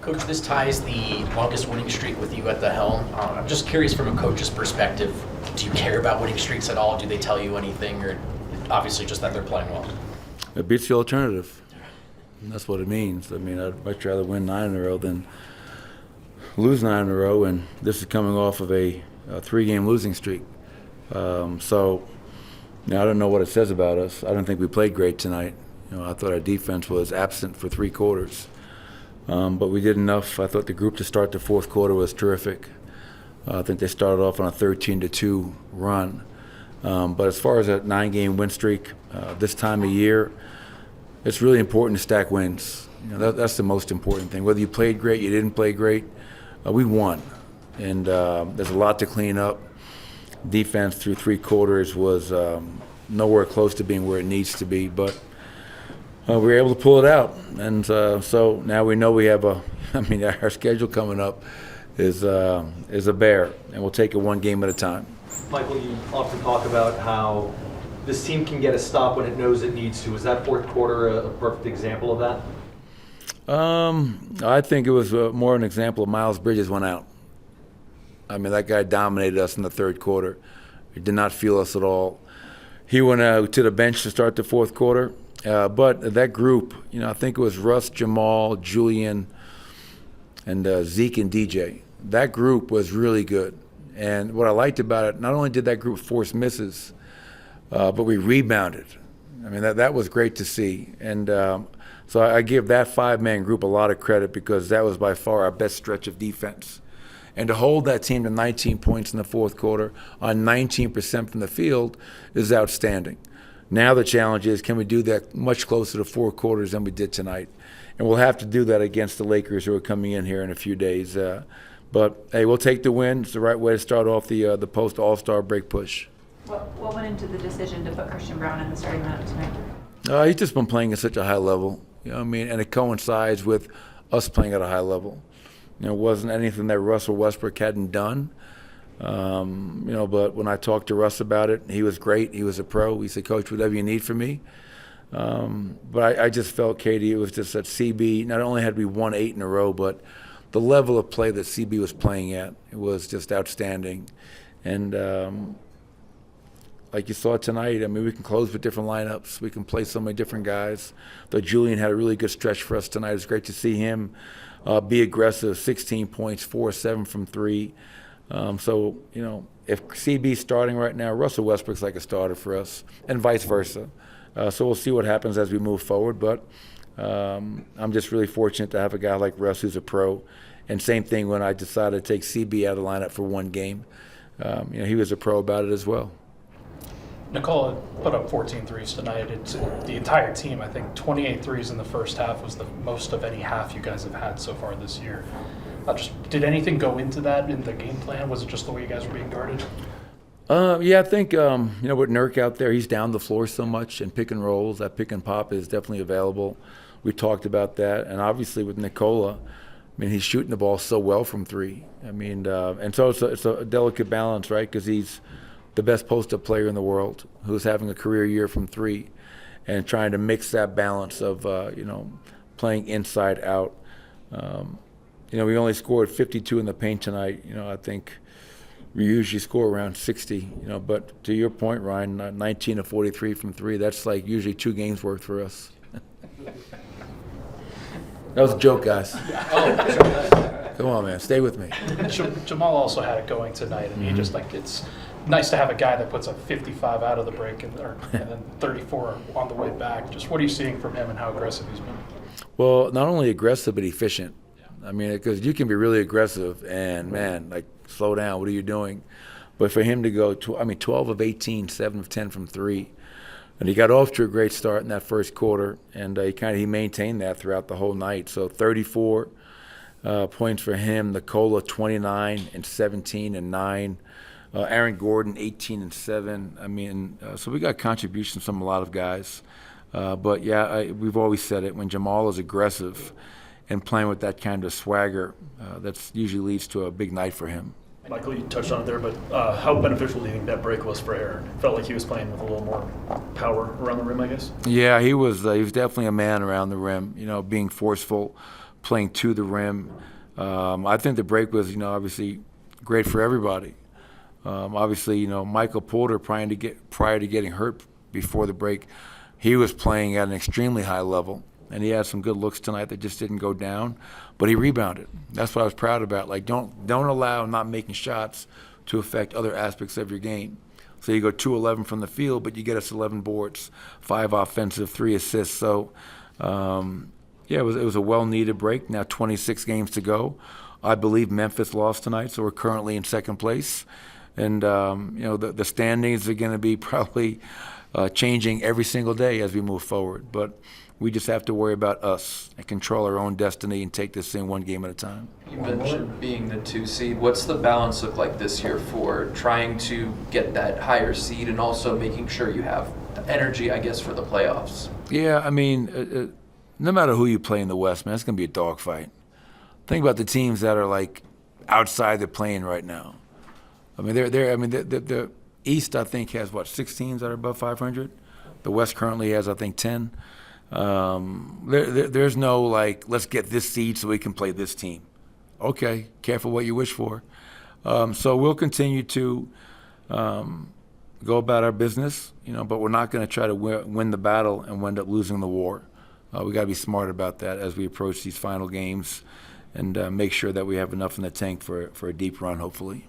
Coach, this ties the longest winning streak with you at the helm. I'm just curious from a coach's perspective, do you care about winning streaks at all? Do they tell you anything, or obviously just that they're playing well? It beats the alternative. And that's what it means. I mean, I'd much rather win 9 in a row than lose 9 in a row, and this is coming off of a 3-game losing streak. So, I don't know what it says about us. I don't think we played great tonight. I thought our defense was absent for 3 quarters. But we did enough. I thought the group to start the fourth quarter was terrific. I think they started off on a 13-2 run. But as far as a 9-game win streak, this time of year, it's really important to stack wins. That's the most important thing. Whether you played great, you didn't play great, we won. And there's a lot to clean up. Defense through 3 quarters was nowhere close to being where it needs to be, but we were able to pull it out. And so now we know we have our schedule coming up is a bear, and we'll take it 1 game at a time. Michael, you often talk about how this team can get a stop when it knows it needs to. Was that fourth quarter a perfect example of that? I think it was more an example of Miles Bridges went out. I mean, that guy dominated us in the third quarter. He did not feel us at all. He went out to the bench to start the fourth quarter. But that group, I think it was Russ, Jamal, Julian, and Zeke and DJ. That group was really good. And what I liked about it, not only did that group force misses, but we rebounded. I mean, that was great to see. And so I give that 5-man group a lot of credit because that was by far our best stretch of defense. And to hold that team to 19 points in the fourth quarter on 19% from the field is outstanding. Now the challenge is, can we do that much closer to 4 quarters than we did tonight? And we'll have to do that against the Lakers, who are coming in here in a few days. But, hey, we'll take the win. It's the right way to start off the post-All-Star break push. What went into the decision to put Christian Braun in the starting lineup tonight? He's just been playing at such a high level, and it coincides with us playing at a high level. It wasn't anything that Russell Westbrook hadn't done. But when I talked to Russ about it, he was great. He was a pro. He said, "Coach, whatever you need from me." But I just felt, Katie, it was just that CB, not only had we won 8 in a row, but the level of play that CB was playing at, it was just outstanding. And like you saw tonight, we can close with different lineups. We can play so many different guys. Though Julian had a really good stretch for us tonight. It was great to see him be aggressive, 16 points, 4-7 from 3. So, if CB's starting right now, Russell Westbrook's like a starter for us, and vice versa. So we'll see what happens as we move forward. But I'm just really fortunate to have a guy like Russ who's a pro. And same thing when I decided to take CB out of the lineup for 1 game. He was a pro about it as well. Nikola put up 14 threes tonight. It's the entire team. I think 28 threes in the first half was the most of any half you guys have had so far this year. Did anything go into that in the game plan? Was it just the way you guys were being guarded? Yeah, I think, with Nurk out there, he's down the floor so much and pick and rolls. That pick and pop is definitely available. We talked about that. And obviously with Nikola, he's shooting the ball so well from 3. And so it's a delicate balance, right? Because he's the best post-up player in the world who's having a career year from 3 and trying to mix that balance of, playing inside out. We only scored 52 in the paint tonight. I think we usually score around 60. But to your point, Ryan, 19 of 43 from 3. That's like usually 2 games worth for us. That was a joke, guys. Come on, man, stay with me. Jamal also had it going tonight, and it's nice to have a guy that puts up 55 out of the break and then 34 on the way back. Just what are you seeing from him and how aggressive he's been? Well, not only aggressive, but efficient. Because you can be really aggressive and, slow down, what are you doing? But for him to go, 12 of 18, 7 of 10 from 3. And he got off to a great start in that first quarter, and he maintained that throughout the whole night. So 34 points for him. Nikola, 29 and 17 and 9. Aaron Gordon, 18 and 7. So we got contributions from a lot of guys. But we've always said it, when Jamal is aggressive and playing with that kind of swagger, that usually leads to a big night for him. Michael, you touched on it there, but how beneficial do you think that break was for Aaron? Felt like he was playing with a little more power around the rim, I guess? Yeah, he was definitely a man around the rim, being forceful, playing to the rim. I think the break was, obviously great for everybody. Obviously, Michael Porter, prior to getting hurt before the break, he was playing at an extremely high level, and he had some good looks tonight that just didn't go down, but he rebounded. That's what I was proud about. Like, don't allow not making shots to affect other aspects of your game. So you go 2-11 from the field, but you get us 11 boards, 5 offensive, 3 assists. So, it was a well-needed break. Now 26 games to go. I believe Memphis lost tonight, so we're currently in second place. And, the standings are going to be probably changing every single day as we move forward. But we just have to worry about us and control our own destiny and take this thing one game at a time. You mentioned being the 2 seed. What's the balance look like this year for trying to get that higher seed and also making sure you have the energy, I guess, for the playoffs? Yeah, I mean, no matter who you play in the West, man, it's going to be a dogfight. Think about the teams that are like outside the play-in right now. I mean, the East, I think, has 6 teams that are above 500. The West currently has, I think, 10. There's no let's get this seed so we can play this team. Okay, careful what you wish for. So we'll continue to go about our business, but we're not going to try to win the battle and wind up losing the war. We got to be smart about that as we approach these final games and make sure that we have enough in the tank for a deep run, hopefully.